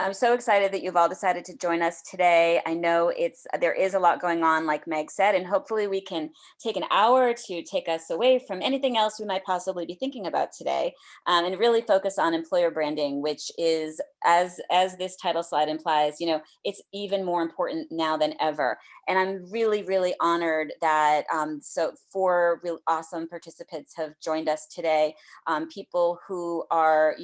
I'm so excited that you've all decided to join us today. I know there is a lot going on, like Meg said, and hopefully we can take an hour to take us away from anything else we might possibly be thinking about today, and really focus on employer branding, which is, as this title slide implies, it's even more important now than ever. And I'm really, really honored that so 4 real awesome participants have joined us today. People who are,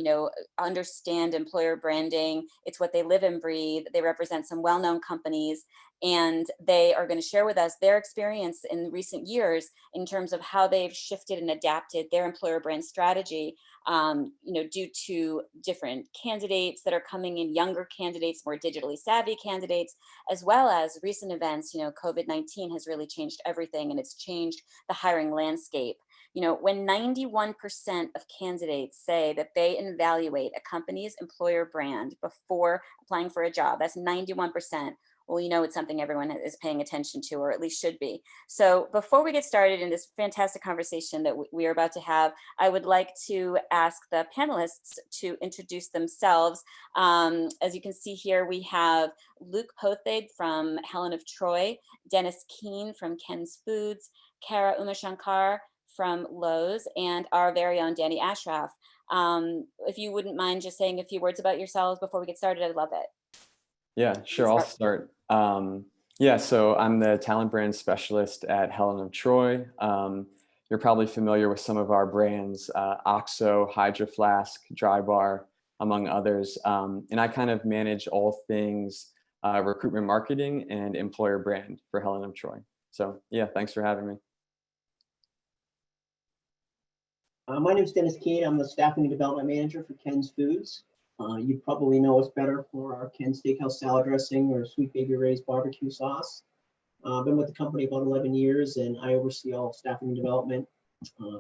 understand employer branding. It's what they live and breathe. They represent some well-known companies, and they are going to share with us their experience in recent years in terms of how they've shifted and adapted their employer brand strategy, due to different candidates that are coming in, younger candidates, more digitally savvy candidates, as well as recent events. COVID-19 has really changed everything, and it's changed the hiring landscape. When 91% of candidates say that they evaluate a company's employer brand before applying for a job, that's 91%. Well, it's something everyone is paying attention to, or at least should be. So before we get started in this fantastic conversation that we are about to have, I would like to ask the panelists to introduce themselves. As you can see here, we have Luke Poethig from Helen of Troy, Dennis Keane from Ken's Foods, Kara Umashankar from Lowe's, and our very own Danny Ashraf. If you wouldn't mind just saying a few words about yourselves before we get started, I'd love it. Yeah, sure. I'll start. So I'm the talent brand specialist at Helen of Troy. You're probably familiar with some of our brands, OXO, Hydro Flask, Dry Bar, among others. And I kind of manage all things recruitment marketing and employer brand for Helen of Troy. So yeah, thanks for having me. My name is Dennis Keane. I'm the staffing and development manager for Ken's Foods. You probably know us better for our Ken's Steakhouse salad dressing or Sweet Baby Ray's barbecue sauce. I've been with the company about 11 years, and I oversee all staffing and development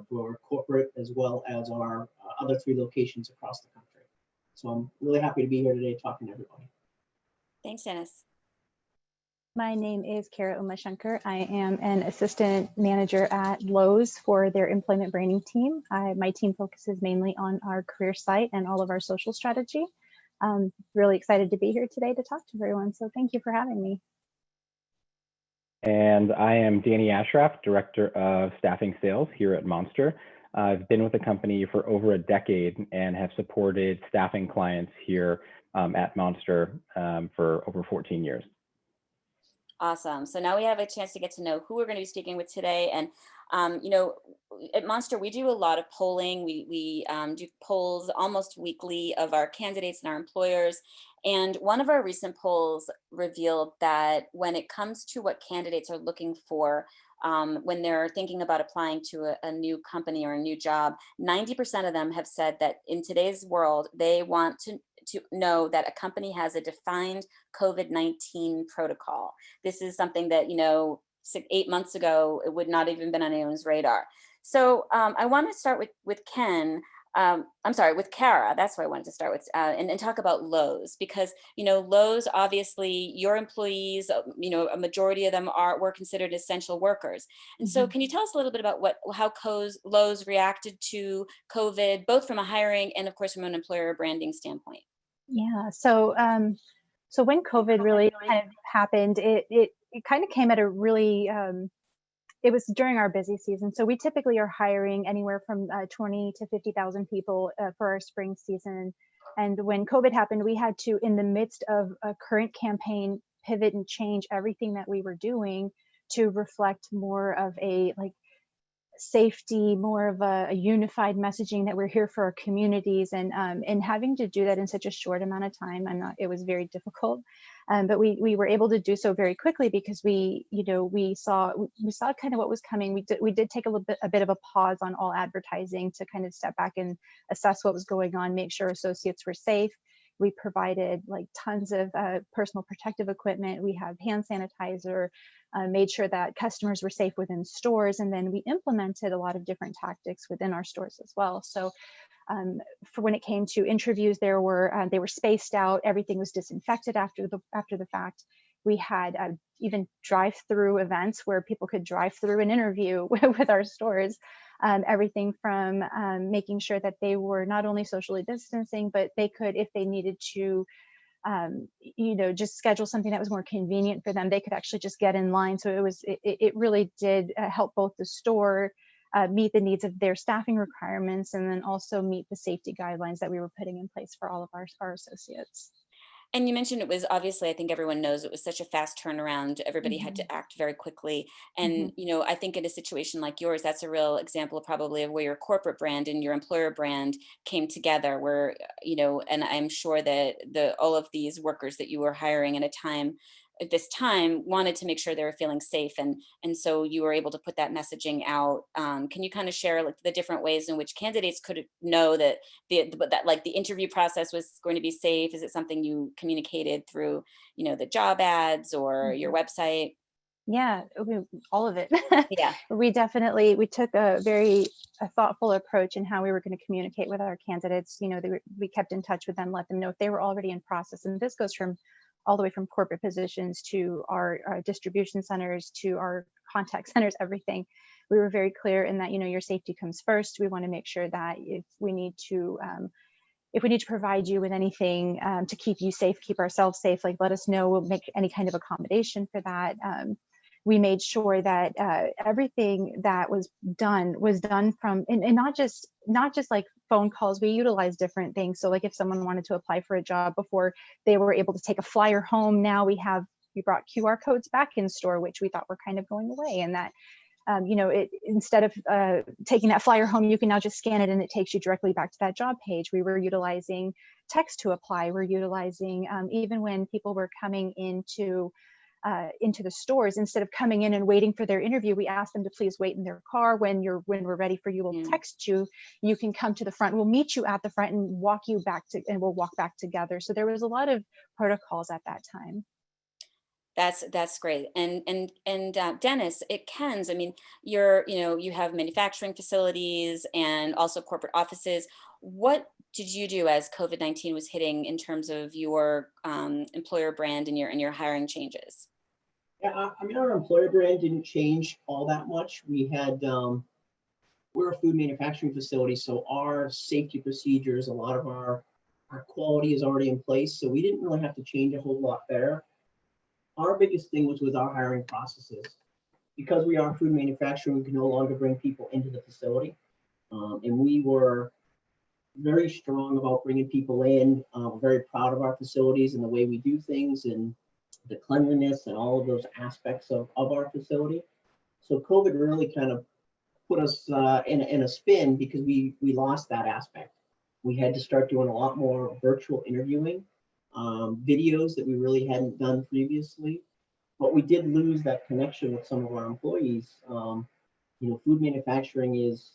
for corporate as well as our other 3 locations across the country. So I'm really happy to be here today talking to everybody. Thanks, Dennis. My name is Kara Umashankar. I am an assistant manager at Lowe's for their employment branding team. My team focuses mainly on our career site and all of our social strategy. I'm really excited to be here today to talk to everyone. So thank you for having me. And I am Danny Ashraf, Director of Staffing Sales here at Monster. I've been with the company for over a decade and have supported staffing clients here at Monster for over 14 years. Awesome. So now we have a chance to get to know who we're going to be speaking with today. And, at Monster, we do a lot of polling. We do polls almost weekly of our candidates and our employers. And one of our recent polls revealed that when it comes to what candidates are looking for, when they're thinking about applying to a new company or a new job, 90% of them have said that in today's world, they want to know that a company has a defined COVID-19 protocol. This is something that, 8 months ago, it would not even been on anyone's radar. So I want to start with Ken. With Kara. That's what I wanted to start with, and talk about Lowe's, because Lowe's, obviously your employees, a majority of them were considered essential workers. And so, can you tell us a little bit about how Lowe's reacted to COVID, both from a hiring and, of course, from an employer branding standpoint? Yeah. So when COVID really kind of happened, it kind of came at a really it was during our busy season. So we typically are hiring anywhere from 20 to 50,000 people for our spring season. And when COVID happened, we had to, in the midst of a current campaign, pivot and change everything that we were doing to reflect more of a safety, more of a unified messaging that we're here for our communities, and having to do that in such a short amount of time, it was very difficult, but we were able to do so very quickly because we saw kind of what was coming. We did take a bit of a pause on all advertising to kind of step back and assess what was going on, make sure associates were safe. We provided tons of personal protective equipment. We have hand sanitizer, made sure that customers were safe within stores. And then we implemented a lot of different tactics within our stores as well. So for when it came to interviews, they were spaced out. Everything was disinfected after the fact. We had even drive-through events where people could drive through an interview with our stores. Everything from making sure that they were not only socially distancing, but they could, if they needed to just schedule something that was more convenient for them. They could actually just get in line. So it really did help both the store meet the needs of their staffing requirements, and then also meet the safety guidelines that we were putting in place for all of our associates. And you mentioned it was obviously, I think everyone knows it was such a fast turnaround. Everybody had to act very quickly. And, I think in a situation like yours, that's a real example probably of where your corporate brand and your employer brand came together, where, and I'm sure that all of these workers that you were hiring at this time wanted to make sure they were feeling safe. And so you were able to put that messaging out. Can you kind of share like the different ways in which candidates could know that the interview process was going to be safe? Is it something you communicated through, the job ads or your website? Yeah, all of it. Yeah. We took a very thoughtful approach in how we were going to communicate with our candidates. We kept in touch with them, let them know if they were already in process. And this goes from all the way from corporate positions to our distribution centers, to our contact centers, everything. We were very clear in that, your safety comes first. We want to make sure that if we need to provide you with anything to keep you safe, keep ourselves safe, like let us know, we'll make any kind of accommodation for that. We made sure that everything that was done from, and not just like phone calls. We utilized different things. So like if someone wanted to apply for a job, before they were able to take a flyer home, now we brought QR codes back in store, which we thought were kind of going away. And that, instead of taking that flyer home, you can now just scan it and it takes you directly back to that job page. We were utilizing text to apply. We're utilizing, even when people were coming into the stores, instead of coming in and waiting for their interview, we asked them to please wait in their car. When we're ready for you, we'll text you. You can come to the front. We'll meet you at the front and walk you back and we'll walk back together. So there was a lot of protocols at that time. That's great. And Dennis, at Ken's, I mean, you have manufacturing facilities and also corporate offices. What did you do as COVID-19 was hitting in terms of your employer brand and your hiring changes? Yeah, our employer brand didn't change all that much. We're a food manufacturing facility, so our safety procedures, a lot of our quality is already in place, so we didn't really have to change a whole lot there. Our biggest thing was with our hiring processes. Because we are food manufacturing, we can no longer bring people into the facility. And we were very strong about bringing people in. We're very proud of our facilities and the way we do things and the cleanliness and all of those aspects of our facility. So COVID really kind of put us in a spin because we lost that aspect. We had to start doing a lot more virtual interviewing. Videos that we really hadn't done previously, but we did lose that connection with some of our employees. Food manufacturing is,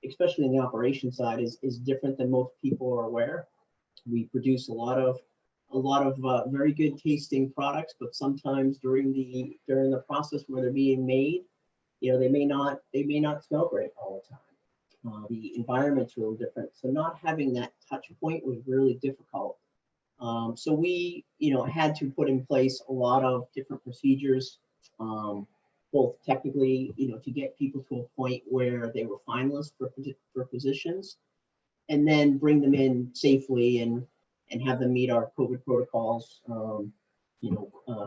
especially in the operation side, is different than most people are aware. We produce a lot of very good tasting products, but sometimes during the process where they're being made, they may not smell great all the time. The environment's real different, so not having that touch point was really difficult. So we, had to put in place a lot of different procedures, both technically, to get people to a point where they were finalists for positions, and then bring them in safely and have them meet our COVID protocols,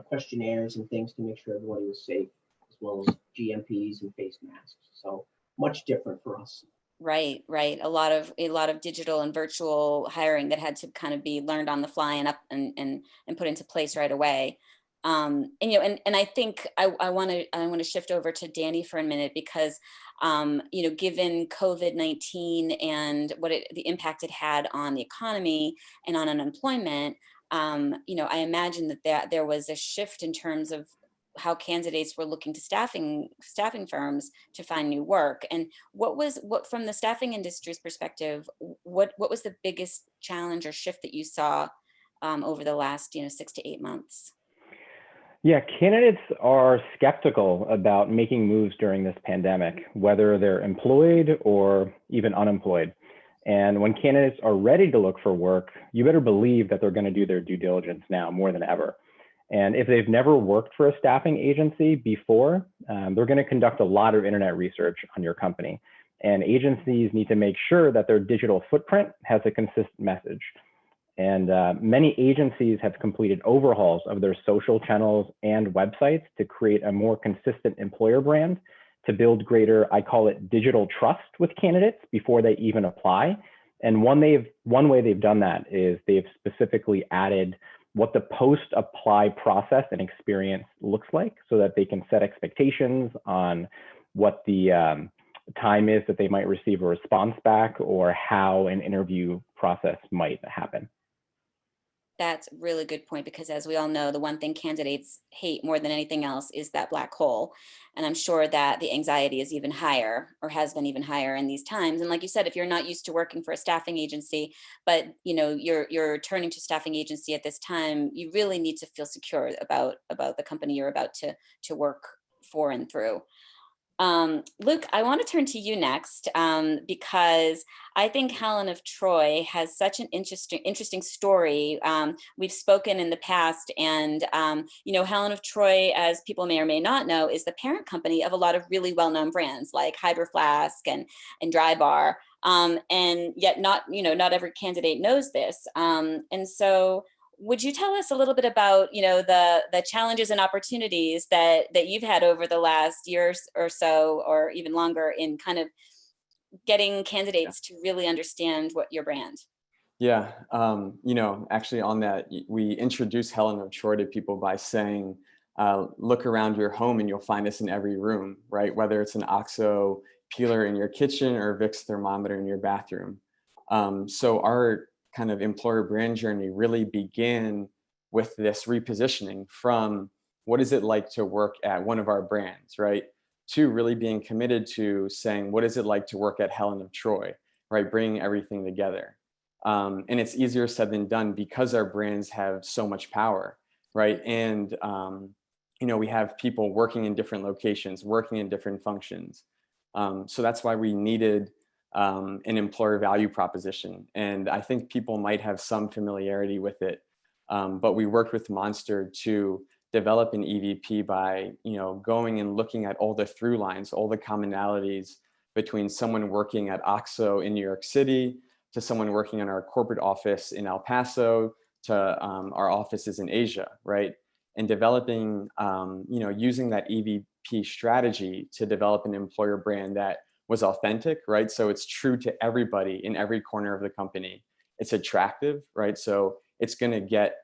questionnaires and things to make sure everybody was safe, as well as GMPs and face masks. So much different for us. Right. A lot of digital and virtual hiring that had to kind of be learned on the fly and put into place right away. And I think I want to shift over to Danny for a minute because given COVID-19 and the impact it had on the economy and on unemployment, I imagine that there was a shift in terms of how candidates were looking to staffing firms to find new work. And what from the staffing industry's perspective, what was the biggest challenge or shift that you saw over the last 6 to 8 months? Yeah, candidates are skeptical about making moves during this pandemic, whether they're employed or even unemployed. And when candidates are ready to look for work, you better believe that they're going to do their due diligence now more than ever. And if they've never worked for a staffing agency before, they're going to conduct a lot of internet research on your company. And agencies need to make sure that their digital footprint has a consistent message. And many agencies have completed overhauls of their social channels and websites to create a more consistent employer brand, to build greater, I call it, digital trust with candidates before they even apply. And one way they've done that is they've specifically added what the post-apply process and experience looks like, so that they can set expectations on what the time is that they might receive a response back, or how an interview process might happen. That's a really good point, because as we all know, the one thing candidates hate more than anything else is that black hole. And I'm sure that the anxiety is even higher, or has been even higher in these times. And like you said, if you're not used to working for a staffing agency, but you're turning to staffing agency at this time, you really need to feel secure about the company you're about to work for and through. Luke, I want to turn to you next, because I think Helen of Troy has such an interesting story. We've spoken in the past, and Helen of Troy, as people may or may not know, is the parent company of a lot of really well-known brands like Hydro Flask and Dry Bar, and yet not every candidate knows this. And so, would you tell us a little bit about, the challenges and opportunities that you've had over the last year or so, or even longer, in kind of getting candidates to really understand what your brand? Yeah, actually on that, we introduce Helen of Troy to people by saying, look around your home and you'll find us in every room, right? Whether it's an OXO peeler in your kitchen or Vicks thermometer in your bathroom. So our kind of employer brand journey really began with this repositioning from what is it like to work at one of our brands, right? To really being committed to saying, what is it like to work at Helen of Troy, right? Bringing everything together. And it's easier said than done, because our brands have so much power, right? And, we have people working in different locations, working in different functions. So that's why we needed an employer value proposition. And I think people might have some familiarity with it, but we worked with Monster to develop an EVP by, going and looking at all the through lines, all the commonalities between someone working at OXO in New York City, to someone working in our corporate office in El Paso, to our offices in Asia, right? And developing, using that EVP strategy to develop an employer brand that was authentic, right? So it's true to everybody in every corner of the company. It's attractive, right? So it's going to get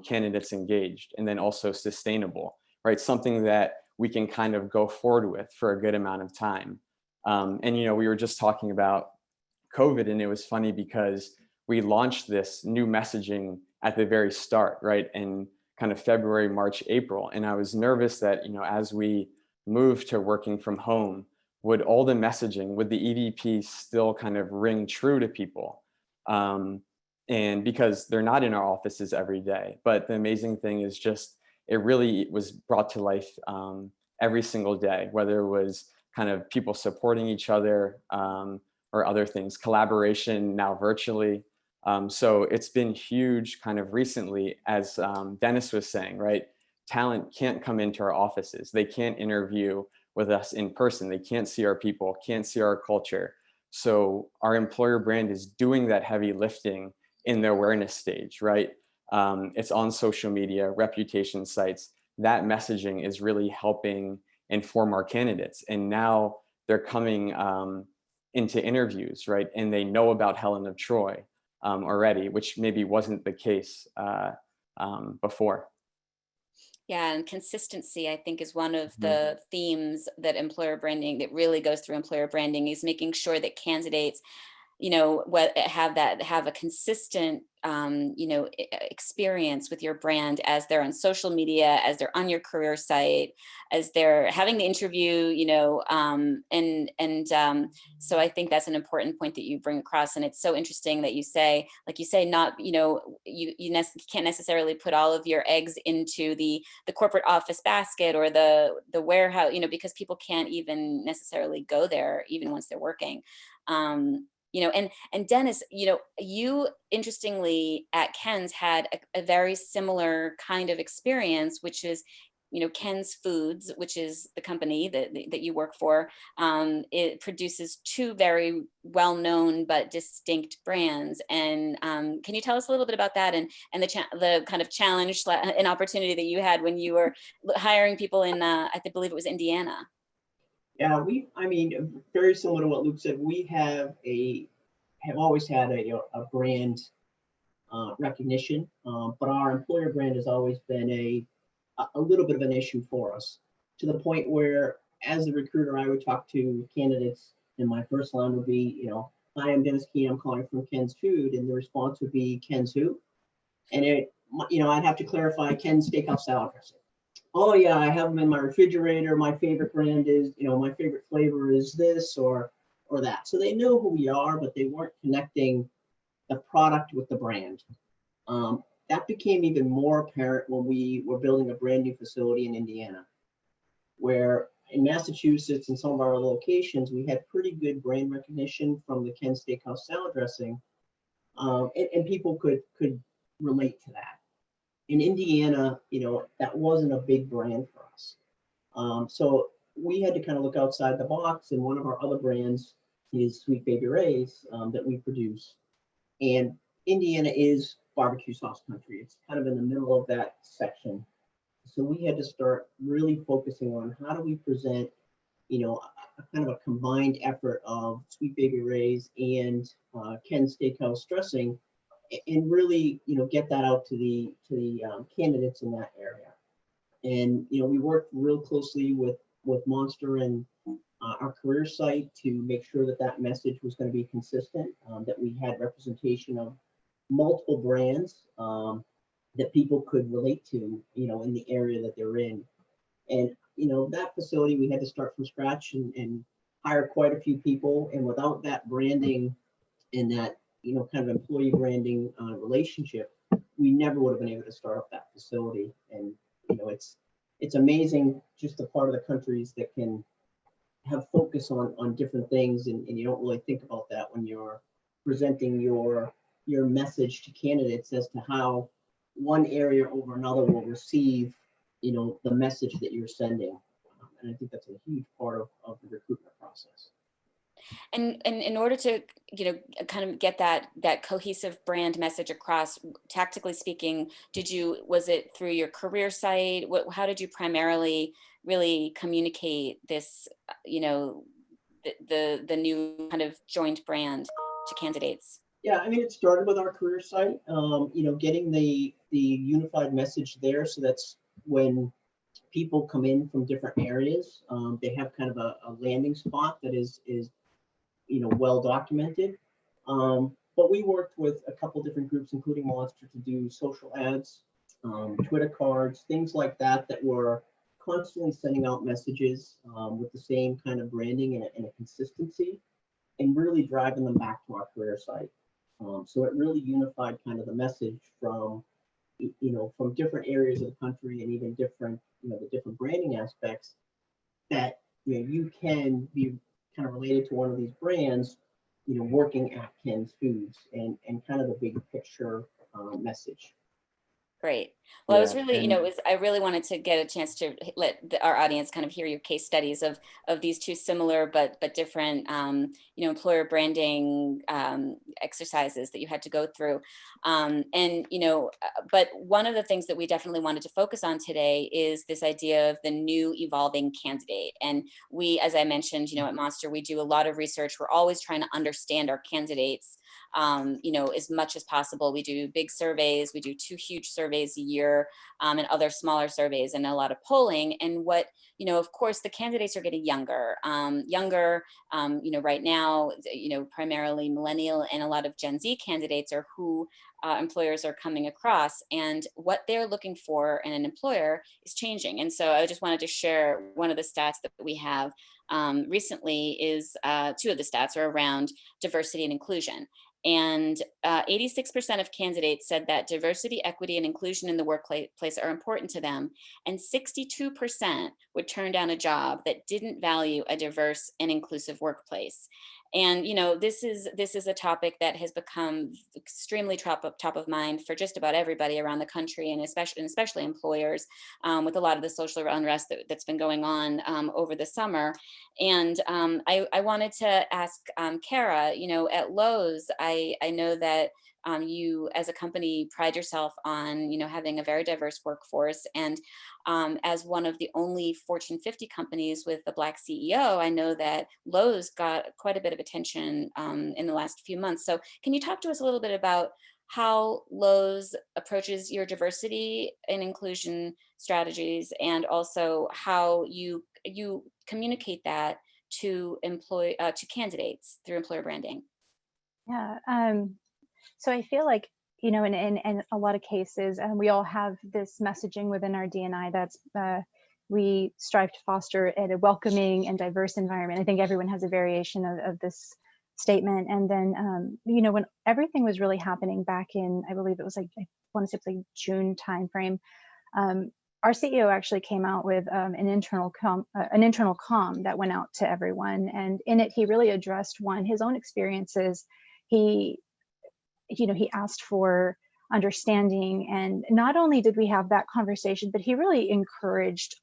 candidates engaged, and then also sustainable, right? Something that we can kind of go forward with for a good amount of time. And, we were just talking about COVID, and it was funny because we launched this new messaging at the very start, right? In kind of February, March, April. And I was nervous that, as we moved to working from home, would all the messaging, would the EVP still kind of ring true to people? And because they're not in our offices every day. But the amazing thing is just, it really was brought to life every single day, whether it was kind of people supporting each other, or other things, collaboration now virtually. So it's been huge kind of recently, as Dennis was saying, right? Talent can't come into our offices. They can't interview with us in person. They can't see our people, can't see our culture. So our employer brand is doing that heavy lifting in the awareness stage, right? It's on social media, reputation sites. That messaging is really helping inform our candidates. And now they're coming into interviews, right? And they know about Helen of Troy already, which maybe wasn't the case before. Yeah, and consistency, I think, is one of the themes that really goes through employer branding, is making sure that candidates, have a consistent, experience with your brand as they're on social media, as they're on your career site, as they're having the interview, so I think that's an important point that you bring across. And it's so interesting that you say, not, you can't necessarily put all of your eggs into the corporate office basket or the warehouse, because people can't even necessarily go there even once they're working. And Dennis, you interestingly at Ken's had a very similar kind of experience, which is Ken's Foods, which is the company that you work for, it produces two very well-known but distinct brands. And can you tell us a little bit about that and the kind of challenge and opportunity that you had when you were hiring people in, I believe it was Indiana? Yeah, I mean, very similar to what Luke said, we have always had a brand recognition, but our employer brand has always been a little bit of an issue for us, to the point where, as a recruiter, I would talk to candidates, and my first line would be, "Hi, I'm Dennis Keane. I'm calling from Ken's Food," and the response would be, "Ken's who?" And I'd have to clarify, "Ken's Steakhouse Salad Dressing." "Oh yeah, I have them in my refrigerator. My favorite brand is, my favorite flavor is this or that." So they know who we are, but they weren't connecting the product with the brand. That became even more apparent when we were building a brand new facility in Indiana, where in Massachusetts and some of our locations, we had pretty good brand recognition from the Ken Steakhouse salad dressing, and people could relate to that. In Indiana, that wasn't a big brand for us. So we had to kind of look outside the box, and one of our other brands is Sweet Baby Ray's that we produce. And Indiana is barbecue sauce country. It's kind of in the middle of that section. So we had to start really focusing on how do we present, a kind of a combined effort of Sweet Baby Ray's and Ken's Steakhouse dressing, and really, get that out to the candidates in that area. And we worked real closely with Monster and our career site to make sure that message was going to be consistent, that we had representation of multiple brands that people could relate to, in the area that they're in. And, that facility, we had to start from scratch and hire quite a few people. And without that branding and that, kind of employee branding relationship, we never would have been able to start up that facility. And, it's amazing just the part of the countries that can have focus on different things, and you don't really think about that when you're presenting your message to candidates as to how one area over another will receive the message that you're sending. And I think that's a huge part of the recruitment process. And in order to, kind of get that cohesive brand message across, tactically speaking, was it through your career site? How did you primarily really communicate this, the new kind of joint brand to candidates? Yeah, I mean, it started with our career site, getting the unified message there. So that's when people come in from different areas, they have kind of a landing spot that is well documented. But we worked with a couple different groups, including Monster, to do social ads, Twitter cards, things like that were constantly sending out messages with the same kind of branding and a consistency, and really driving them back to our career site. So it really unified kind of the message from different areas of the country, and even different, the different branding aspects, that you can be kind of related to one of these brands, working at Ken's Foods, and kind of the big picture message. Great. Well, I was Yeah, really, and I really wanted to get a chance to let our audience kind of hear your case studies of these two similar but different, employer branding exercises that you had to go through. But one of the things that we definitely wanted to focus on today is this idea of the new evolving candidate. And we, as I mentioned, at Monster, we do a lot of research. We're always trying to understand our candidates, as much as possible. We do big surveys. We do 2 huge surveys a year, and other smaller surveys, and a lot of polling. And what, of course, the candidates are getting younger, right now, primarily millennial, and a lot of Gen Z candidates are who employers are coming across, and what they're looking for in an employer is changing. And so I just wanted to share one of the stats that we have recently is 2 of the stats are around diversity and inclusion. And 86% of candidates said that diversity, equity, and inclusion in the workplace are important to them. And 62% would turn down a job that didn't value a diverse and inclusive workplace. And this is a topic that has become extremely top of mind for just about everybody around the country, and especially employers, with a lot of the social unrest that's been going on over the summer. And I wanted to ask Kara, at Lowe's, I know that you as a company pride yourself on having a very diverse workforce, and as one of the only Fortune 50 companies with a Black CEO, I know that Lowe's got quite a bit of attention in the last few months. So can you talk to us a little bit about how Lowe's approaches your diversity and inclusion strategies, and also how you communicate that to candidates through employer branding? Yeah. So I feel like, in a lot of cases, we all have this messaging within our D&I that's we strive to foster a welcoming and diverse environment. I think everyone has a variation of this statement. And then, when everything was really happening back in, I believe it was I want to say it was June timeframe, our CEO actually came out with an internal comm that went out to everyone. And in it, he really addressed his own experiences. He asked for understanding. And not only did we have that conversation, but he really encouraged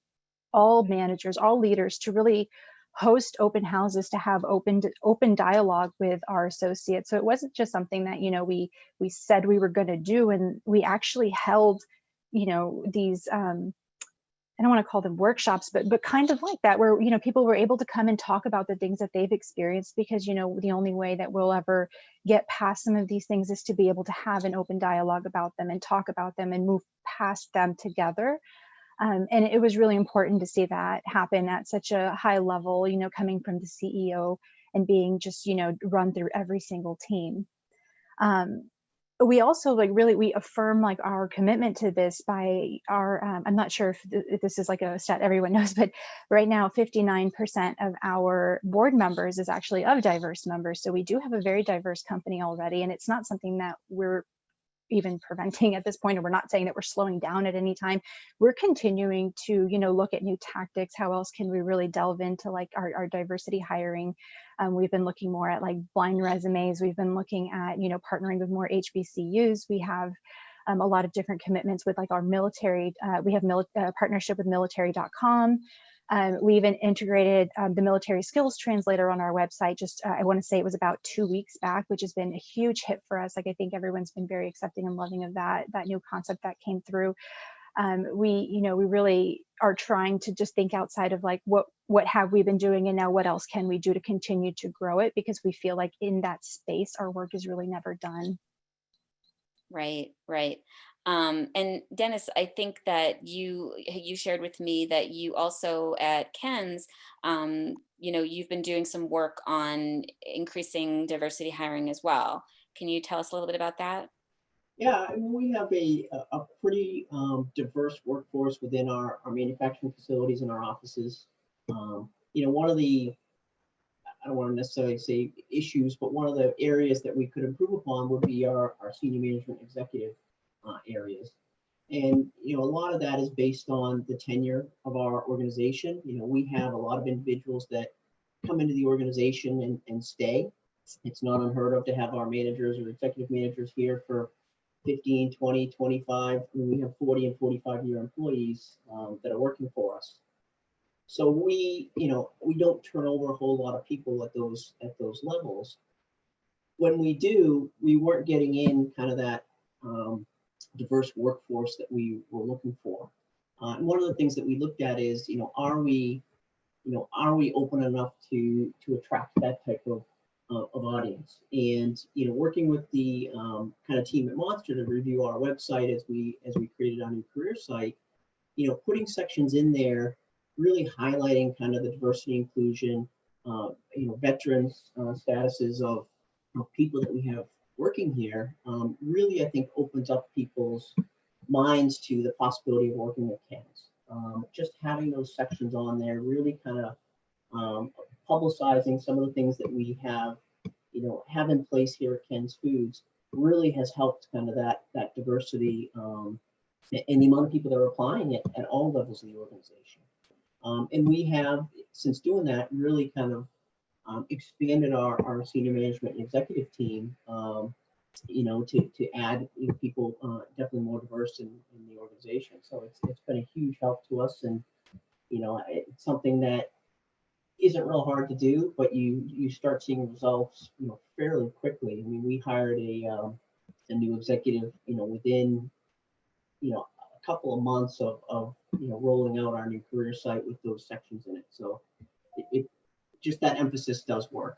all managers, all leaders to really host open houses, to have open dialogue with our associates. So it wasn't just something that, we said we were going to do. And we actually held, these, I don't want to call them workshops, but kind of like that, where, people were able to come and talk about the things that they've experienced, because, the only way that we'll ever get past some of these things is to be able to have an open dialogue about them and talk about them and move past them together. And it was really important to see that happen at such a high level, coming from the CEO and being just, run through every single team. We also we affirm our commitment to this by our, I'm not sure if this is a stat everyone knows, but right now 59% of our board members is actually of diverse members. So we do have a very diverse company already, and it's not something that we're even preventing at this point, and we're not saying that we're slowing down at any time. We're continuing to look at new tactics. How else can we really delve into our diversity hiring? We've been looking more at blind resumes. We've been looking at partnering with more HBCUs. We have a lot of different commitments with our military. We have partnership with military.com. We even integrated the military skills translator on our website. Just I want to say it was about 2 weeks back, which has been a huge hit for us. I think everyone's been very accepting and loving of that new concept that came through. We really are trying to just think outside of what have we been doing, and now what else can we do to continue to grow it, because we feel like in that space our work is really never done. Right. And Dennis, I think that you shared with me that you also at Ken's, you've been doing some work on increasing diversity hiring as well. Can you tell us a little bit about that? Yeah, we have a pretty diverse workforce within our manufacturing facilities and our offices. One of the, I don't want to necessarily say issues, but one of the areas that we could improve upon would be our senior management executive areas. And, a lot of that is based on the tenure of our organization. We have a lot of individuals that come into the organization and stay. It's not unheard of to have our managers or executive managers here for 15, 20, 25. We have 40 and 45-year employees that are working for us. So we don't turn over a whole lot of people at those levels. When we do, we weren't getting in kind of that diverse workforce that we were looking for. And one of the things that we looked at is, are we open enough to attract that type of audience? And working with the kind of team at Monster to review our website as we created our new career site, putting sections in there, really highlighting kind of the diversity inclusion, veterans statuses of people that we have working here, really I think opens up people's minds to the possibility of working at Ken's. Just having those sections on there, really kind of publicizing some of the things that we have in place here at Ken's Foods, really has helped kind of that diversity and the amount of people that are applying it at all levels of the organization. And we have, since doing that, really kind of expanded our senior management and executive team, to add people definitely more diverse in the organization. So it's been a huge help to us, and it's something that isn't real hard to do, but you start seeing results fairly quickly. I mean, we hired a new executive within a couple of months of rolling out our new career site with those sections in it. So it just that emphasis does work.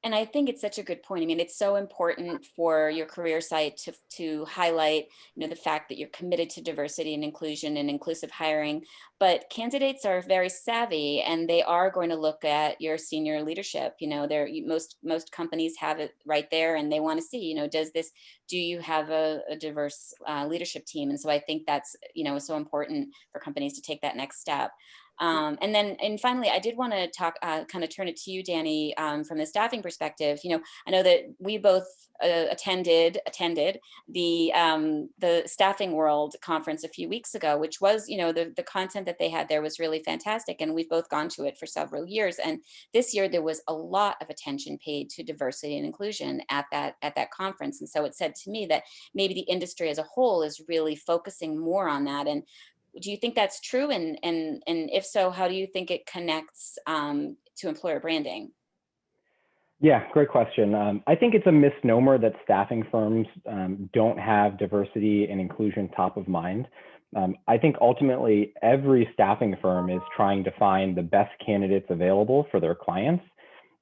And I think it's such a good point. I mean, it's so important for your career site to highlight, the fact that you're committed to diversity and inclusion and inclusive hiring. But candidates are very savvy, and they are going to look at your senior leadership. Most companies have it right there, and they want to see, do you have a diverse leadership team? And so I think that's so important for companies to take that next step. And finally, I did want to talk, kind of turn it to you, Danny, from the staffing perspective. I know that we both attended the Staffing World conference a few weeks ago, which was, the content that they had there was really fantastic, and we've both gone to it for several years. And this year there was a lot of attention paid to diversity and inclusion at that conference, and so it said to me that maybe the industry as a whole is really focusing more on that. And do you think that's true? And if so, how do you think it connects to employer branding? Yeah, great question. I think it's a misnomer that staffing firms don't have diversity and inclusion top of mind. I think ultimately every staffing firm is trying to find the best candidates available for their clients.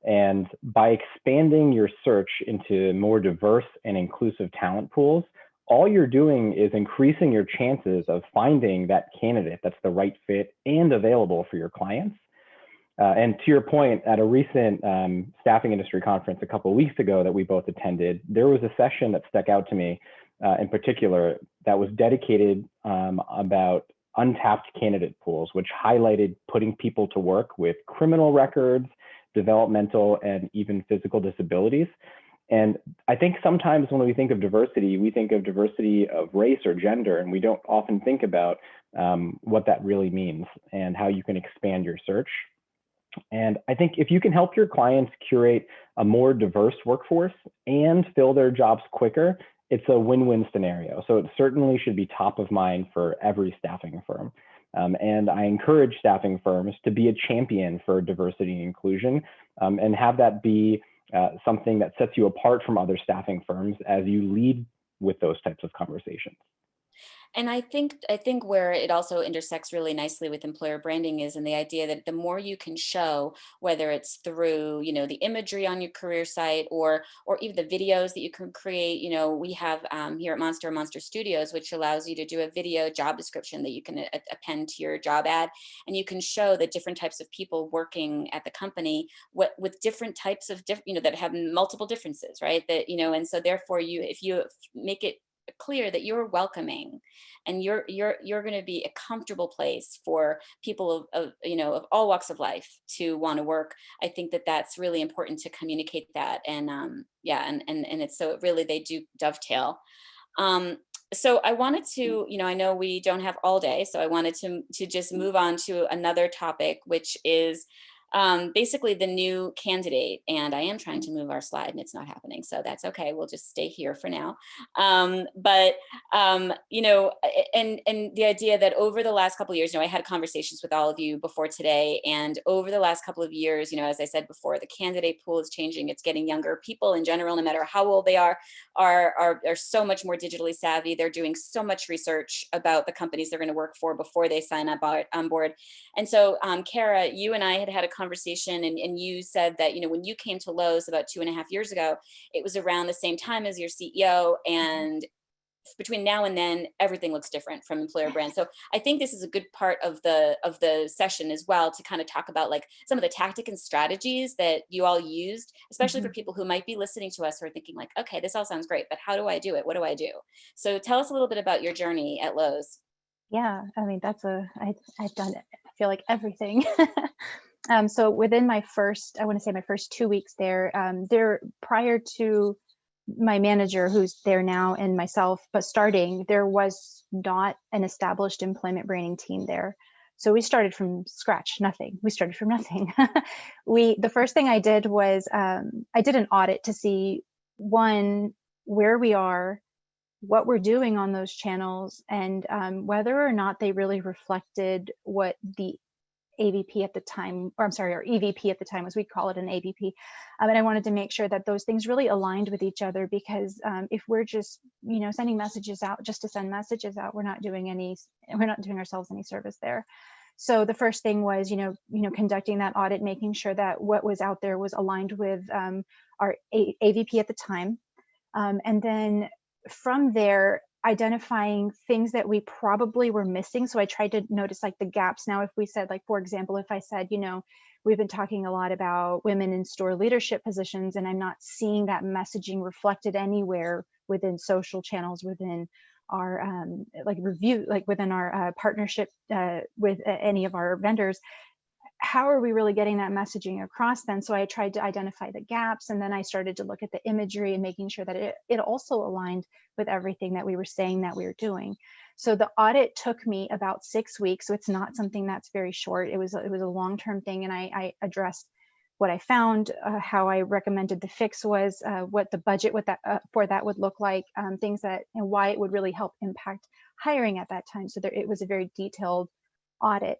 And by expanding your search into more diverse and inclusive talent pools, all you're doing is increasing your chances of finding that candidate that's the right fit and available for your clients. And to your point, at a recent staffing industry conference a couple of weeks ago that we both attended, there was a session that stuck out to me in particular that was dedicated about untapped candidate pools, which highlighted putting people to work with criminal records, developmental, and even physical disabilities. And I think sometimes when we think of diversity of race or gender, and we don't often think about what that really means and how you can expand your search. And I think if you can help your clients curate a more diverse workforce and fill their jobs quicker, it's a win-win scenario. So it certainly should be top of mind for every staffing firm. And I encourage staffing firms to be a champion for diversity and inclusion, and have that be something that sets you apart from other staffing firms as you lead with those types of conversations. And I think where it also intersects really nicely with employer branding is in the idea that the more you can show, whether it's through, the imagery on your career site or even the videos that you can create, we have here at Monster Studios, which allows you to do a video job description that you can append to your job ad. And you can show the different types of people working at the company with different types of, that have multiple differences, right? That, and so therefore if you make it clear that you're welcoming and you're going to be a comfortable place for people of all walks of life to want to work. I think that that's really important to communicate that. And and it's so really they do dovetail. So I wanted to, I know we don't have all day, so I wanted to just move on to another topic, which is basically the new candidate. And I am trying to move our slide and it's not happening. So that's okay. We'll just stay here for now. And the idea that over the last couple of years, I had conversations with all of you before today, and over the last couple of years, as I said before, the candidate pool is changing. It's getting younger. People in general, no matter how old they are so much more digitally savvy. They're doing so much research about the companies they're going to work for before they sign up on board. And so, Kara, you and I had a conversation, and you said that, when you came to Lowe's about 2.5 years ago, it was around the same time as your CEO, and between now and then, everything looks different from employer brand. So I think this is a good part of the session as well, to kind of talk about like some of the tactic and strategies that you all used, especially for people who might be listening to us who are thinking like, okay, this all sounds great, but how do I do it? What do I do? So tell us a little bit about your journey at Lowe's. Yeah, I mean, I've done it. I feel like everything. So within my first 2 weeks there, prior to my manager who's there now and myself, but starting, there was not an established employment branding team there. So we started from scratch, nothing. We started from nothing. The first thing I did was I did an audit to see, one, where we are, what we're doing on those channels, and whether or not they really reflected what the AVP at the time, or I'm sorry, or EVP at the time, as we call it, an AVP. And I wanted to make sure that those things really aligned with each other, because if we're just, sending messages out just to send messages out, we're not doing ourselves any service there. So the first thing was, conducting that audit, making sure that what was out there was aligned with our AVP at the time. And then from there, identifying things that we probably were missing. So I tried to notice like the gaps. Now, if we said, like, for example, if I said, we've been talking a lot about women in store leadership positions, and I'm not seeing that messaging reflected anywhere within social channels, within our review, like within our partnership with any of our vendors, how are we really getting that messaging across then? So I tried to identify the gaps, and then I started to look at the imagery and making sure that it also aligned with everything that we were saying that we were doing. So the audit took me about 6 weeks. So it's not something that's very short. It was a long-term thing, and I addressed what I found, how I recommended the fix was, what the budget for that would look like, things that, and why it would really help impact hiring at that time. So it was a very detailed audit.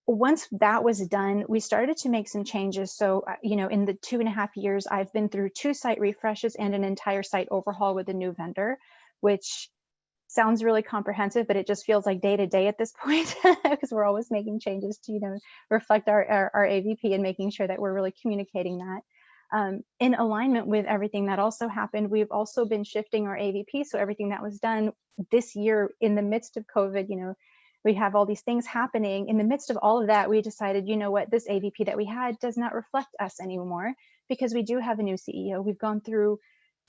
Once that was done, we started to make some changes. So, in the 2.5 years, I've been through 2 site refreshes and an entire site overhaul with a new vendor, which sounds really comprehensive, but it just feels like day to day at this point, because we're always making changes to, reflect our AVP and making sure that we're really communicating that. In alignment with everything that also happened, we've also been shifting our AVP. So everything that was done this year in the midst of COVID, we have all these things happening. In the midst of all of that, we decided, what, this AVP that we had does not reflect us anymore, because we do have a new CEO. We've gone through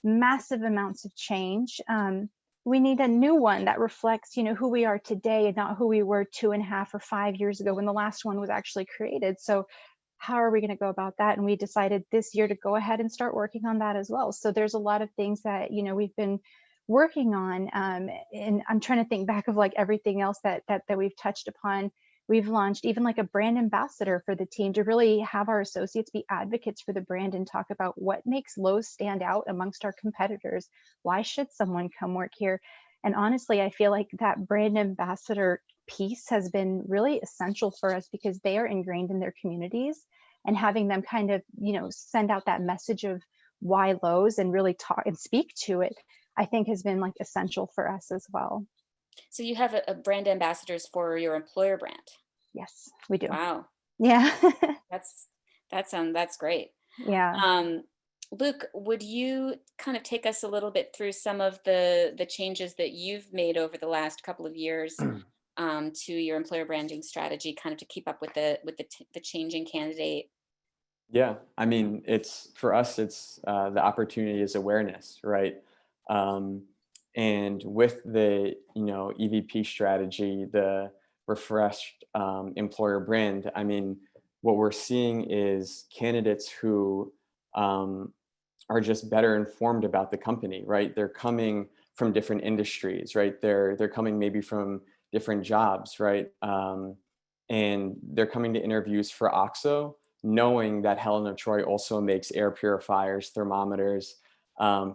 massive amounts of change. We need a new one that reflects, who we are today and not who we were 2.5 or 5 years ago when the last one was actually created. So how are we going to go about that? And we decided this year to go ahead and start working on that as well. So there's a lot of things that, we've been working on, and I'm trying to think back of like everything else that we've touched upon. We've launched even like a brand ambassador for the team to really have our associates be advocates for the brand and talk about what makes Lowe stand out amongst our competitors. Why should someone come work here? And honestly, I feel like that brand ambassador piece has been really essential for us, because they are ingrained in their communities, and having them kind of, send out that message of why Lowe's and really talk and speak to it, I think has been like essential for us as well. So you have a brand ambassadors for your employer brand. Yes, we do. Wow. Yeah. That's great. Yeah. Luke, would you kind of take us a little bit through some of the changes that you've made over the last couple of years to your employer branding strategy, kind of to keep up with the changing candidate? Yeah, I mean, for us, the opportunity is awareness, right? And with the EVP strategy, the refreshed employer brand, I mean, what we're seeing is candidates who are just better informed about the company, right? They're coming from different industries, right? They're coming maybe from different jobs, right? And they're coming to interviews for OXO, knowing that Helen of Troy also makes air purifiers, thermometers,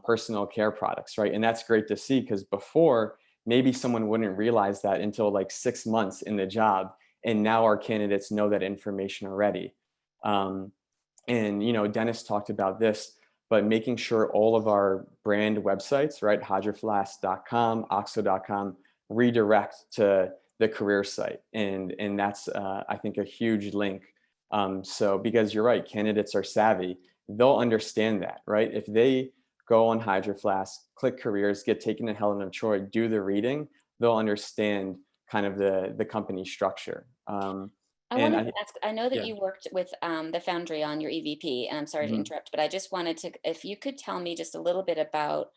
personal care products, right? And that's great to see, because before, maybe someone wouldn't realize that until like 6 months in the job. And now our candidates know that information already. And, Dennis talked about this, but making sure all of our brand websites, right, hydroflask.com, oxo.com, redirect to the career site. And that's, I think, a huge link. So because you're right, candidates are savvy. They'll understand that, right? If they go on Hydro Flask, click careers, get taken to Helen of Troy, do the reading, they'll understand kind of the company structure. I wanted to ask, I know that yeah. you worked with the Foundry on your EVP, and I'm sorry to interrupt, but I just wanted to, if you could tell me just a little bit about,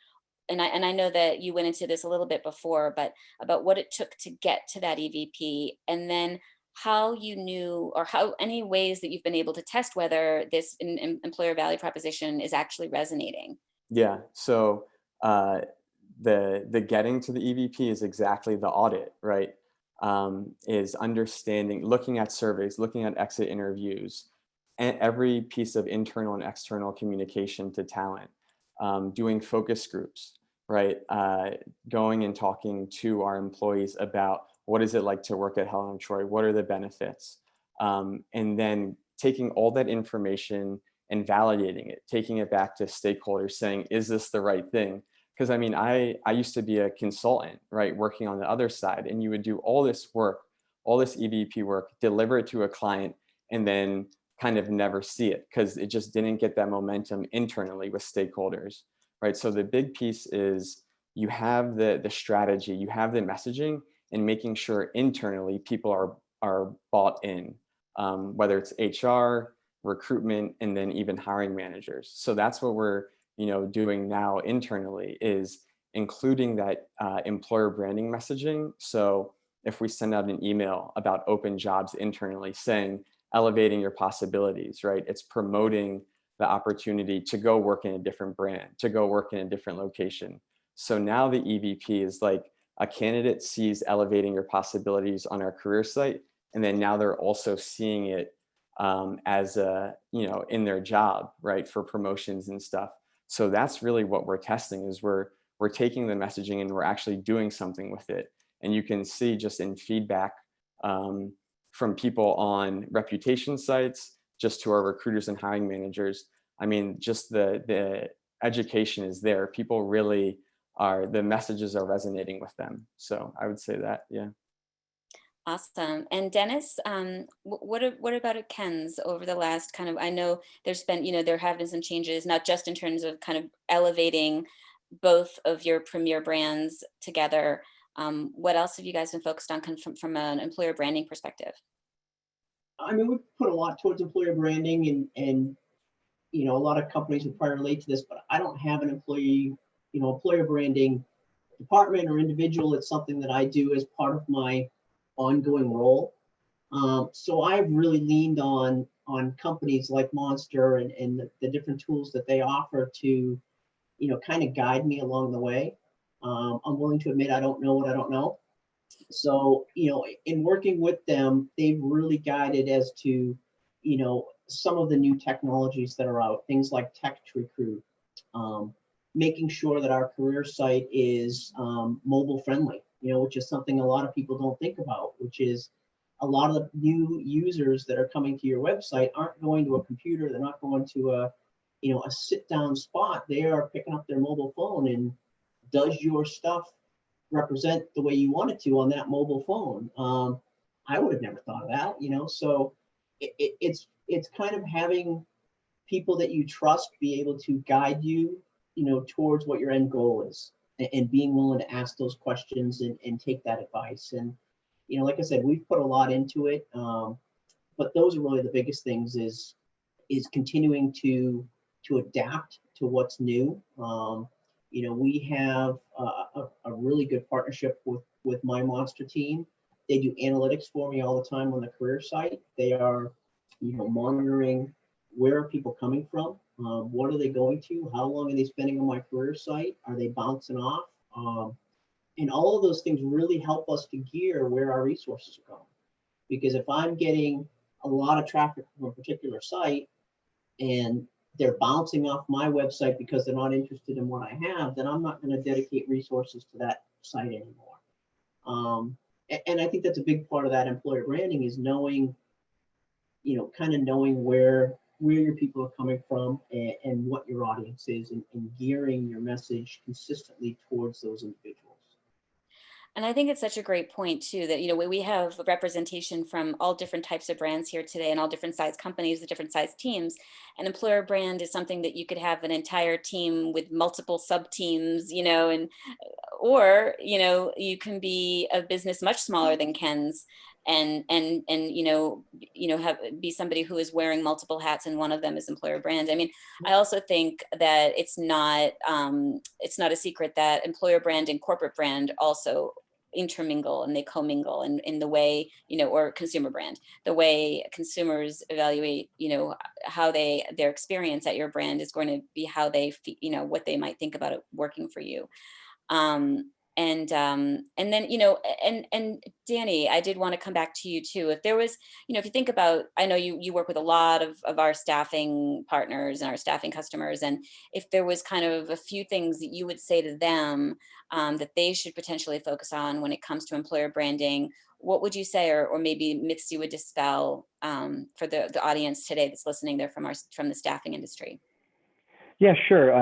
and I know that you went into this a little bit before, but about what it took to get to that EVP, and then how you knew, or how any ways that you've been able to test whether this employer value proposition is actually resonating. Yeah. So the getting to the EVP is exactly the audit, right? is understanding, looking at surveys, looking at exit interviews, and every piece of internal and external communication to talent, doing focus groups, right? Going and talking to our employees about what is it like to work at Helen of Troy? What are the benefits? And then taking all that information and validating it, taking it back to stakeholders saying, is this the right thing? Because I mean, I used to be a consultant, right? Working on the other side, and you would do all this work, all this EVP work, deliver it to a client, and then kind of never see it because it just didn't get that momentum internally with stakeholders, right? So the big piece is you have the strategy, you have the messaging, and making sure internally people are bought in, whether it's HR, recruitment, and then even hiring managers. So that's what we're doing now internally, is including that employer branding messaging. So if we send out an email about open jobs internally saying elevating your possibilities, right? It's promoting the opportunity to go work in a different brand, to go work in a different location. So now the EVP is like a candidate sees elevating your possibilities on our career site, and then now they're also seeing it as a, in their job, right, for promotions and stuff. So that's really what we're testing, is we're taking the messaging and we're actually doing something with it. And you can see just in feedback from people on reputation sites, just to our recruiters and hiring managers. I mean, just the education is there. People really the messages are resonating with them. So I would say that, yeah. Awesome. And Dennis, what about at Ken's over the last kind of, I know there's been, there have been some changes, not just in terms of kind of elevating both of your premier brands together. What else have you guys been focused on from an employer branding perspective? I mean, we put a lot towards employer branding, and a lot of companies would probably relate to this, but I don't have an employer branding department or individual. It's something that I do as part of my ongoing role. So I've really leaned on companies like Monster and the different tools that they offer to, kind of guide me along the way. I'm willing to admit I don't know what I don't know. So, in working with them, they've really guided as to, some of the new technologies that are out, things like Text Recruit, making sure that our career site is mobile friendly, which is something a lot of people don't think about, which is a lot of the new users that are coming to your website aren't going to a computer. They're not going to a sit down spot. They are picking up their mobile phone, and does your stuff represent the way you want it to on that mobile phone? I would have never thought of that, so it's kind of having people that you trust be able to guide you, towards what your end goal is, and being willing to ask those questions and take that advice. And, like I said, we've put a lot into it, but those are really the biggest things, is continuing to adapt to what's new. We have a really good partnership with my Monster team. They do analytics for me all the time on the career site. They are, monitoring where are people coming from, what are they going to, how long are they spending on my career site, are they bouncing off, and all of those things really help us to gear where our resources are going. Because if I'm getting a lot of traffic from a particular site and they're bouncing off my website because they're not interested in what I have, then I'm not going to dedicate resources to that site anymore. And I think that's a big part of that employer branding, is knowing, kind of knowing where your people are coming from, and what your audience is, and gearing your message consistently towards those individuals. And I think it's such a great point too, that, we have representation from all different types of brands here today, and all different size companies with different size teams. An employer brand is something that you could have an entire team with multiple sub teams, or, you can be a business much smaller than Ken's, and be somebody who is wearing multiple hats, and one of them is employer brand. I mean, I also think that it's not a secret that employer brand and corporate brand also intermingle, and they commingle in the way, or consumer brand, the way consumers evaluate, how their experience at your brand is going to be how they, what they might think about it working for you. And then, and Danny, I did want to come back to you too. If there was, if you think about, I know you work with a lot of our staffing partners and our staffing customers, and if there was kind of a few things that you would say to them that they should potentially focus on when it comes to employer branding, what would you say, or maybe myths you would dispel for the audience today that's listening there from the staffing industry? Yeah, sure.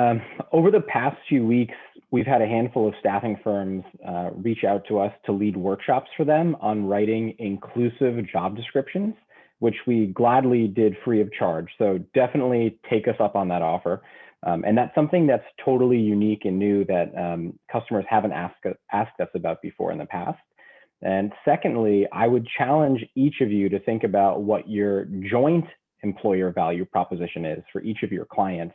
Over the past few weeks, we've had a handful of staffing firms reach out to us to lead workshops for them on writing inclusive job descriptions, which we gladly did free of charge. So definitely take us up on that offer. And that's something that's totally unique and new that customers haven't asked us about before in the past. And secondly, I would challenge each of you to think about what your joint employer value proposition is for each of your clients.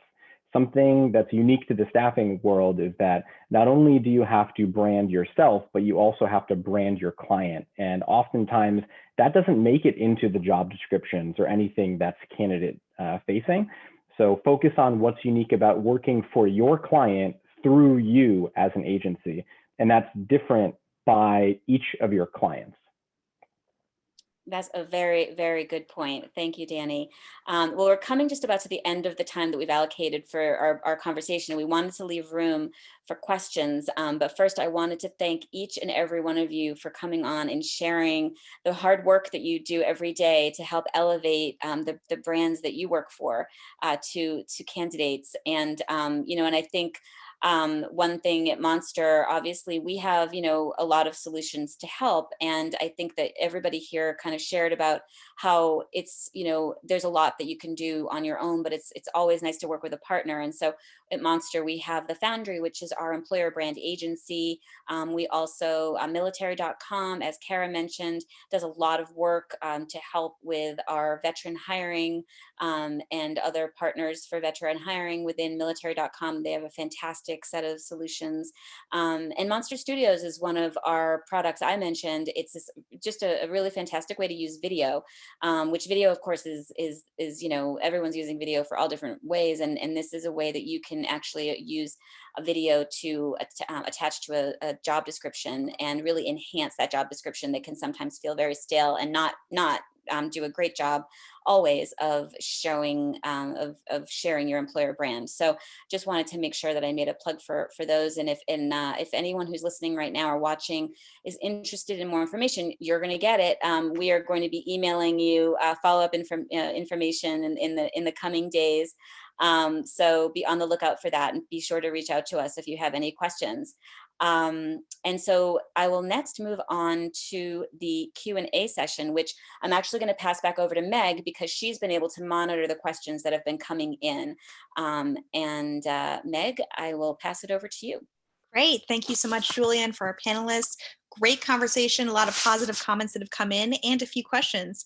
Something that's unique to the staffing world is that not only do you have to brand yourself, but you also have to brand your client. And oftentimes that doesn't make it into the job descriptions or anything that's candidate facing. So focus on what's unique about working for your client through you as an agency. And that's different by each of your clients. That's a very, very good point. Thank you, Danny. Well, we're coming just about to the end of the time that we've allocated for our conversation. We wanted to leave room for questions. But first, I wanted to thank each and every one of you for coming on and sharing the hard work that you do every day to help elevate the brands that you work for to candidates. And, and I think one thing at Monster, obviously we have, a lot of solutions to help. And I think that everybody here kind of shared about how it's, there's a lot that you can do on your own, but it's always nice to work with a partner. And so at Monster, we have the Foundry, which is our employer brand agency. We also, military.com, as Kara mentioned, does a lot of work to help with our veteran hiring and other partners for veteran hiring within military.com. They have a fantastic set of solutions. And Monster Studios is one of our products I mentioned. It's just a really fantastic way to use video, which video, of course, is everyone's using video for all different ways. And this is a way that you can actually use a video to attach to a job description and really enhance that job description that can sometimes feel very stale and not do a great job always of showing of sharing your employer brand. So just wanted to make sure that I made a plug for those. And if anyone who's listening right now or watching is interested in more information, you're going to get it. We are going to be emailing you follow-up information in the coming days. So be on the lookout for that, and be sure to reach out to us if you have any questions. And so I will next move on to the Q&A session, which I'm actually going to pass back over to Meg because she's been able to monitor the questions that have been coming in. Meg, I will pass it over to you. Great. Thank you so much, Julianne, for our panelists. Great conversation, a lot of positive comments that have come in, and a few questions.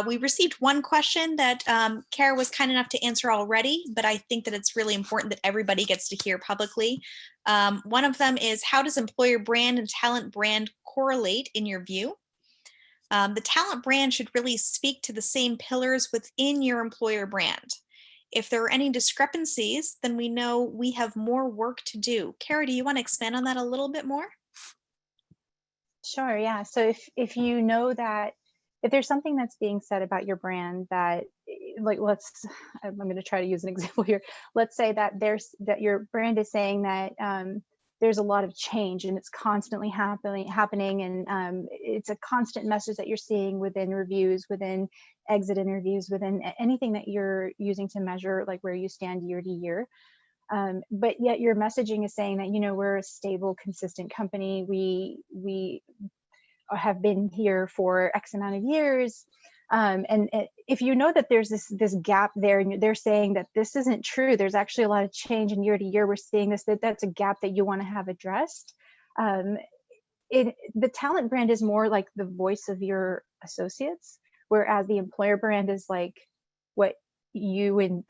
We received one question that Kara was kind enough to answer already, but I think that it's really important that everybody gets to hear publicly. One of them is, how does employer brand and talent brand correlate in your view? The talent brand should really speak to the same pillars within your employer brand. If there are any discrepancies, then we know we have more work to do. Kara, do you want to expand on that a little bit more? Sure, yeah. So if you know that, if there's something that's being said about your brand that, like, I'm going to try to use an example here. Let's say that that your brand is saying that there's a lot of change and it's constantly happening, and it's a constant message that you're seeing within reviews, within exit interviews, within anything that you're using to measure like where you stand year to year. But yet your messaging is saying that, we're a stable, consistent company. We have been here for X amount of years. And if you know that there's this gap there, and they're saying that this isn't true, there's actually a lot of change, and year to year we're seeing that's a gap that you want to have addressed. The talent brand is more like the voice of your associates, whereas the employer brand is like what you and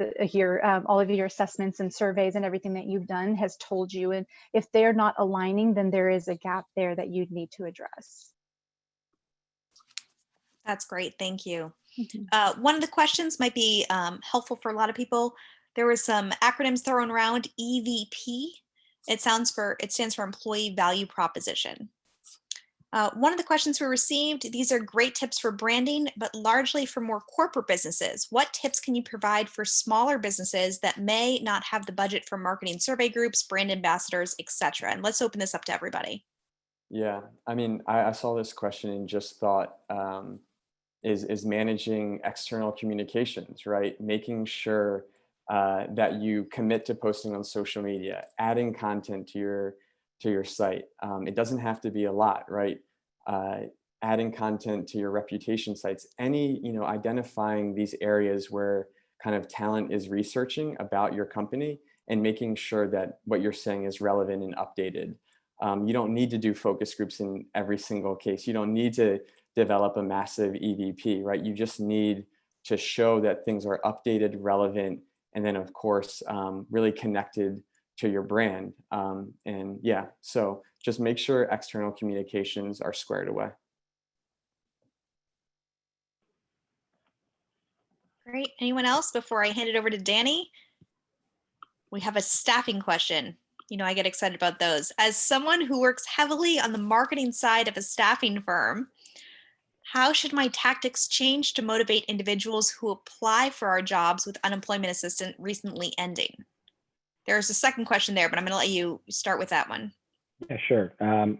all of your assessments and surveys and everything that you've done has told you. And if they're not aligning, then there is a gap there that you'd need to address. That's great. Thank you. Mm-hmm. One of the questions might be helpful for a lot of people. There was some acronyms thrown around, EVP. It stands for employee value proposition. One of the questions we received, these are great tips for branding, but largely for more corporate businesses. What tips can you provide for smaller businesses that may not have the budget for marketing survey groups, brand ambassadors, etc.? And let's open this up to everybody. Yeah, I mean, I saw this question and just thought, is managing external communications, right? Making sure that you commit to posting on social media, adding content to your site. It doesn't have to be a lot, right? Adding content to your reputation sites, identifying these areas where kind of talent is researching about your company and making sure that what you're saying is relevant and updated. You don't need to do focus groups in every single case. You don't need to develop a massive EVP, right? You just need to show that things are updated, relevant, and then of course, really connected to your brand. And yeah, so just make sure external communications are squared away. Great. Anyone else before I hand it over to Danny? We have a staffing question. You know, I get excited about those. As someone who works heavily on the marketing side of a staffing firm, how should my tactics change to motivate individuals who apply for our jobs with unemployment assistance recently ending? There's a second question there, but I'm going to let you start with that one. Yeah, sure.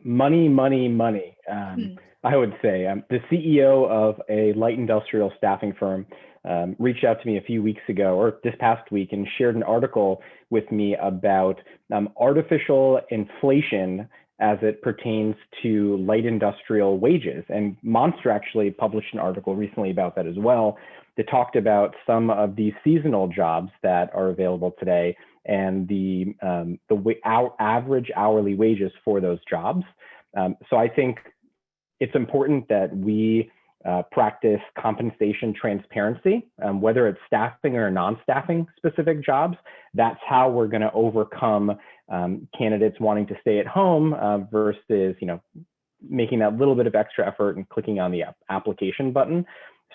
Money, money, money. I would say the CEO of a light industrial staffing firm reached out to me a few weeks ago, or this past week, and shared an article with me about artificial inflation as it pertains to light industrial wages. And Monster actually published an article recently about that as well, that talked about some of the seasonal jobs that are available today and the average hourly wages for those jobs. So I think it's important that we practice compensation transparency, whether it's staffing or non-staffing specific jobs. That's how we're going to overcome candidates wanting to stay at home versus, making that little bit of extra effort and clicking on the application button.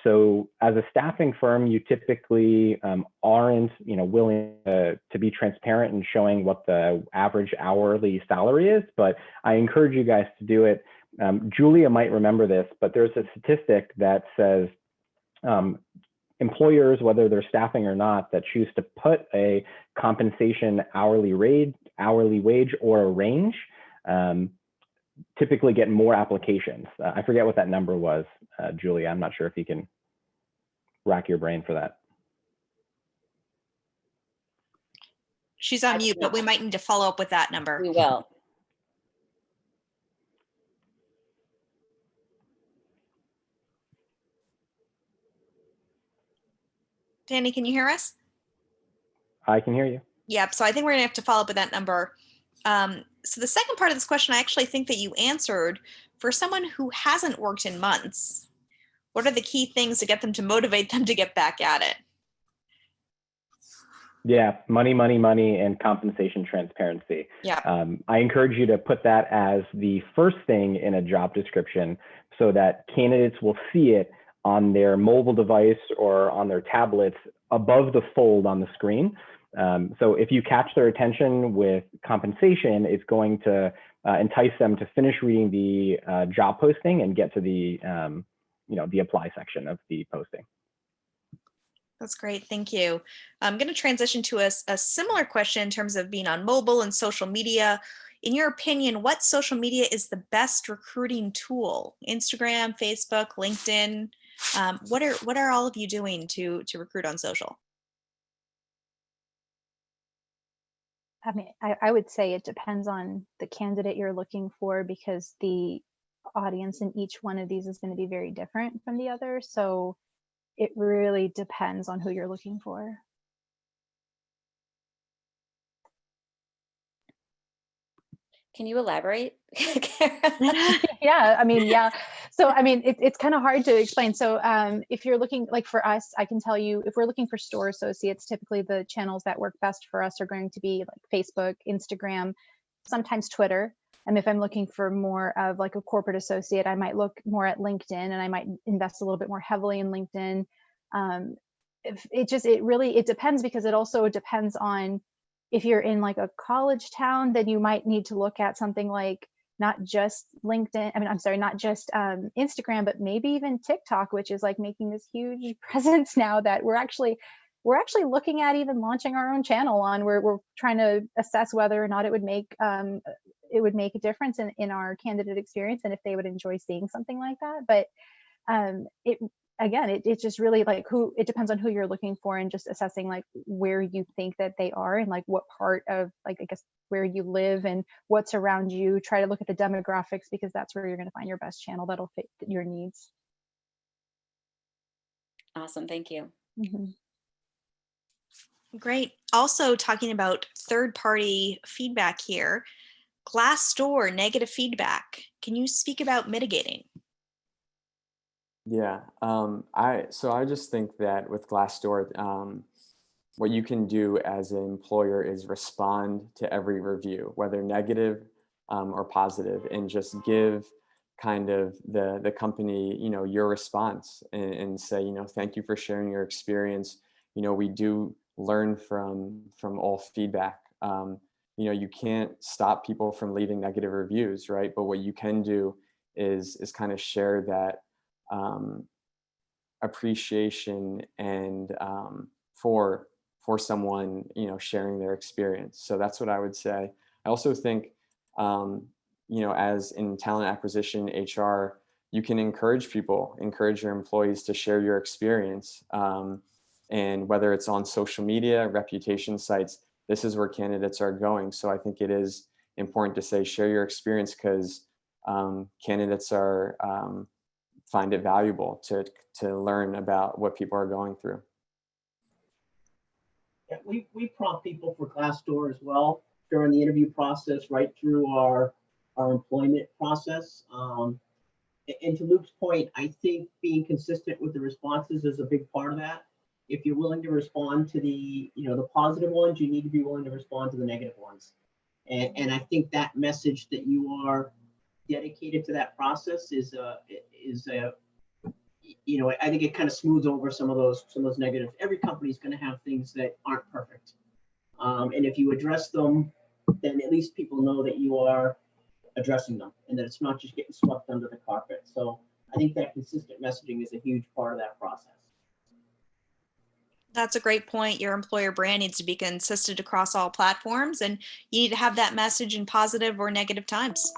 So as a staffing firm, you typically aren't, willing to be transparent and showing what the average hourly salary is, but I encourage you guys to do it. Julia might remember this, but there's a statistic that says employers, whether they're staffing or not, that choose to put a compensation hourly wage or a range, typically get more applications. I forget what that number was, Julia. I'm not sure if you can rack your brain for that. She's on mute, but we might need to follow up with that number. We will. Danny, can you hear us? I can hear you. Yep. So I think we're going to have to follow up with that number. So the second part of this question, I actually think that you answered. For someone who hasn't worked in months, what are the key things to get them to motivate them to get back at it? Yeah, money, money, money, and compensation transparency. Yeah. I encourage you to put that as the first thing in a job description so that candidates will see it on their mobile device or on their tablets above the fold on the screen. So if you catch their attention with compensation, it's going to entice them to finish reading the job posting and get to the apply section of the posting. That's great. Thank you. I'm going to transition to a similar question in terms of being on mobile and social media. In your opinion, what social media is the best recruiting tool? Instagram, Facebook, LinkedIn? What are all of you doing to recruit on social? I mean, I would say it depends on the candidate you're looking for, because the audience in each one of these is going to be very different from the other. So it really depends on who you're looking for. Can you elaborate? Yeah, I mean, yeah. So, I mean, it's kind of hard to explain. So if you're looking, like for us, I can tell you, if we're looking for store associates, typically the channels that work best for us are going to be like Facebook, Instagram, sometimes Twitter. And if I'm looking for more of like a corporate associate, I might look more at LinkedIn, and I might invest a little bit more heavily in LinkedIn. It really depends, because it also depends on if you're in like a college town, then you might need to look at something like not just LinkedIn, I'm sorry, not just Instagram, but maybe even TikTok, which is like making this huge presence now that we're actually looking at even launching our own channel on. We're trying to assess whether or not it would make a difference in our candidate experience and if they would enjoy seeing something like that. But it just really like it depends on who you're looking for and just assessing like where you think that they are and like what part of like, I guess, where you live and what's around you. Try to look at the demographics because that's where you're going to find your best channel that'll fit your needs. Awesome. Thank you. Mm-hmm. Great. Also talking about third-party feedback here, Glassdoor negative feedback. Can you speak about mitigating? Yeah, I just think that with Glassdoor, what you can do as an employer is respond to every review, whether negative or positive, and just give kind of the company, your response and say, thank you for sharing your experience. We do learn from all feedback. You can't stop people from leaving negative reviews, right? But what you can do is kind of share that appreciation and for someone sharing their experience. So that's what I would say. I also think as in talent acquisition, HR, you can encourage your employees to share your experience, and whether it's on social media, reputation sites, this is where candidates are going. So I think it is important to say share your experience because candidates are find it valuable to learn about what people are going through. Yeah, we prompt people for Glassdoor as well during the interview process, right through our employment process. And to Luke's point, I think being consistent with the responses is a big part of that. If you're willing to respond to the positive ones, you need to be willing to respond to the negative ones. And I think that message that you are dedicated to that process is I think it kind of smooths over some of those negatives. Every company is going to have things that aren't perfect, and if you address them, then at least people know that you are addressing them and that it's not just getting swept under the carpet. So I think that consistent messaging is a huge part of that process. That's a great point. Your employer brand needs to be consistent across all platforms, and you need to have that message in positive or negative times.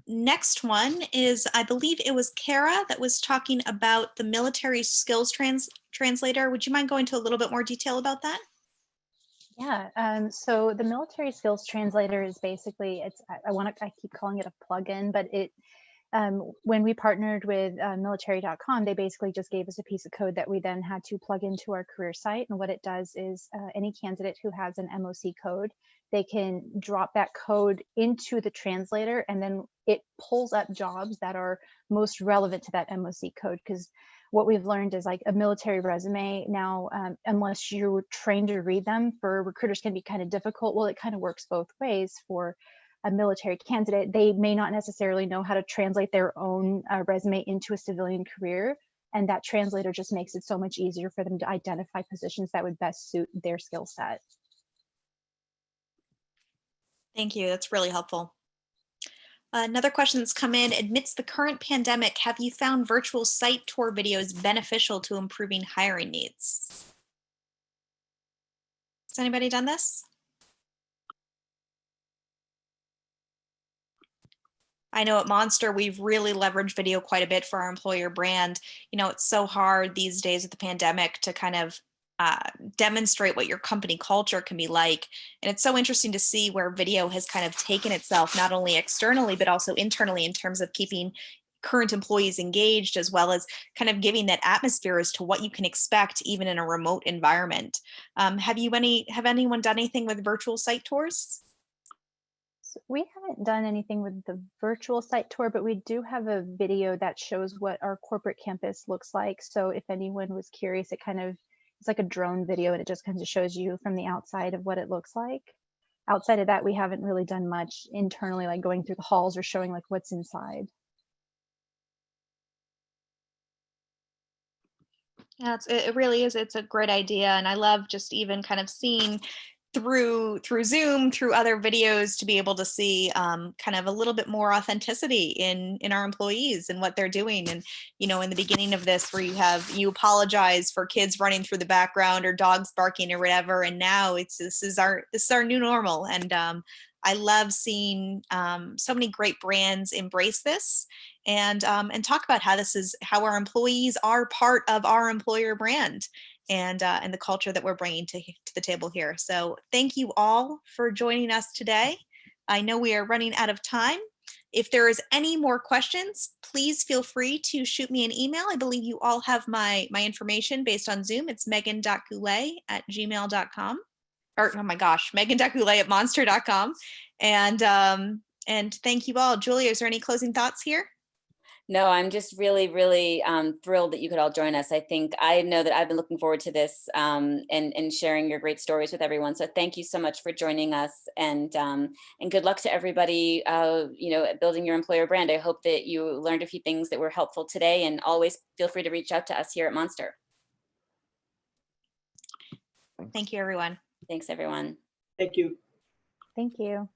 Next one is, I believe it was Kara that was talking about the military skills translator. Would you mind going into a little bit more detail about that? Yeah, so the military skills translator is basically, I keep calling it a plugin, but when we partnered with military.com, they basically just gave us a piece of code that we then had to plug into our career site. And what it does is any candidate who has an MOC code, they can drop that code into the translator, and then it pulls up jobs that are most relevant to that MOC code. Because what we've learned is like a military resume now, unless you're trained to read them, for recruiters can be kind of difficult. Well, it kind of works both ways. For a military candidate, they may not necessarily know how to translate their own resume into a civilian career. And that translator just makes it so much easier for them to identify positions that would best suit their skill set. Thank you. That's really helpful. Another question that's come in: amidst the current pandemic, have you found virtual site tour videos beneficial to improving hiring needs? Has anybody done this? I know at Monster, we've really leveraged video quite a bit for our employer brand. It's so hard these days with the pandemic to kind of demonstrate what your company culture can be like. And it's so interesting to see where video has kind of taken itself, not only externally, but also internally in terms of keeping current employees engaged, as well as kind of giving that atmosphere as to what you can expect even in a remote environment. Have anyone done anything with virtual site tours? We haven't done anything with the virtual site tour, but we do have a video that shows what our corporate campus looks like. So if anyone was curious, it's like a drone video, and it just kind of shows you from the outside of what it looks like. Outside of that, we haven't really done much internally, like going through the halls or showing like what's inside. Yeah, it really is. It's a great idea. And I love just even kind of seeing through Zoom, through other videos, to be able to see kind of a little bit more authenticity in our employees and what they're doing. And, you know, in the beginning of this, where you apologize for kids running through the background or dogs barking or whatever. And now this is our new normal. And I love seeing so many great brands embrace this and talk about how our employees are part of our employer brand and the culture that we're bringing to the table here. So thank you all for joining us today. I know we are running out of time. If there is any more questions, please feel free to shoot me an email. I believe you all have my information based on Zoom. It's megan.goulet@gmail.com. Or, oh my gosh, megan.goulet@monster.com. And thank you all. Julia, is there any closing thoughts here? No, I'm just really, really thrilled that you could all join us. I know that I've been looking forward to this and sharing your great stories with everyone. So thank you so much for joining us, and good luck to everybody, building your employer brand. I hope that you learned a few things that were helpful today, and always feel free to reach out to us here at Monster. Thank you, everyone. Thanks, everyone. Thank you. Thank you.